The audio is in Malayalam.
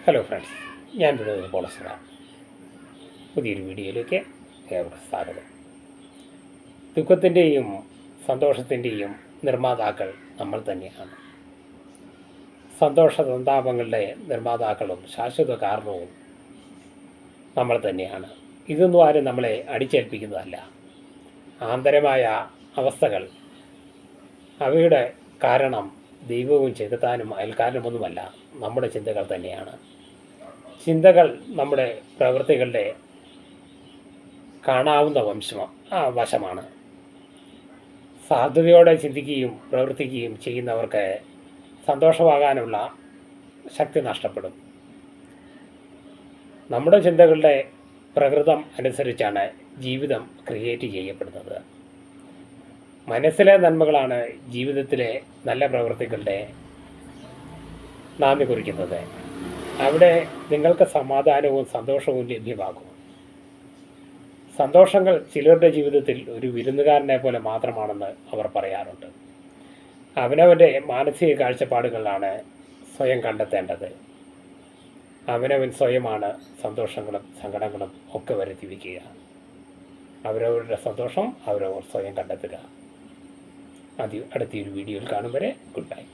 ഹലോ ഫ്രണ്ട്സ്, ഞാൻ വിനോദ് പോളസറ. പുതിയൊരു വീഡിയോയിലേക്ക് ഏവർക്കും സ്വാഗതം. ദുഃഖത്തിൻ്റെയും സന്തോഷത്തിൻ്റെയും നിർമ്മാതാക്കൾ നമ്മൾ തന്നെയാണ്. സന്തോഷ സന്താപങ്ങളുടെ നിർമ്മാതാക്കളും ശാശ്വത കാരണവും നമ്മൾ തന്നെയാണ്. ഇതൊന്നും ആരും നമ്മളെ അടിച്ചേൽപ്പിക്കുന്നതല്ല. ആന്തരമായ അവസ്ഥകൾ, അവയുടെ കാരണം ദൈവവും ചെകുത്താനും അയൽക്കാരനുമൊന്നുമല്ല, നമ്മുടെ ചിന്തകൾ തന്നെയാണ്. ചിന്തകൾ നമ്മുടെ പ്രവൃത്തികളുടെ കാണാവുന്ന വശമാണ്. സാധ്യതയോടെ ചിന്തിക്കുകയും പ്രവർത്തിക്കുകയും ചെയ്യുന്നവർക്ക് സന്തോഷമാകാനുള്ള ശക്തി നഷ്ടപ്പെടും. നമ്മുടെ ചിന്തകളുടെ പ്രകൃതം അനുസരിച്ചാണ് ജീവിതം ക്രിയേറ്റ് ചെയ്യപ്പെടുന്നത്. മനസ്സിലെ നന്മകളാണ് ജീവിതത്തിലെ നല്ല പ്രവൃത്തികളുടെ നാന്ദി കുറിക്കുന്നത്. അവിടെ നിങ്ങൾക്ക് സമാധാനവും സന്തോഷവും ലഭ്യമാകും. സന്തോഷങ്ങൾ ചിലരുടെ ജീവിതത്തിൽ ഒരു വിരുന്നുകാരനെ പോലെ മാത്രമാണെന്ന് അവർ പറയാറുണ്ട്. അവനവൻ്റെ മാനസിക കാഴ്ചപ്പാടുകളാണ് സ്വയം കണ്ടെത്തേണ്ടത്. അവനവൻ സ്വയമാണ് സന്തോഷങ്ങളും സങ്കടങ്ങളും ഒക്കെ വരുത്തി വയ്ക്കുക. അവരവരുടെ സന്തോഷം അവരവർ സ്വയം കണ്ടെത്തുക. അടുത്തൊരു വീഡിയോയിൽ കാണും വരെ ഗുഡ് ബൈ.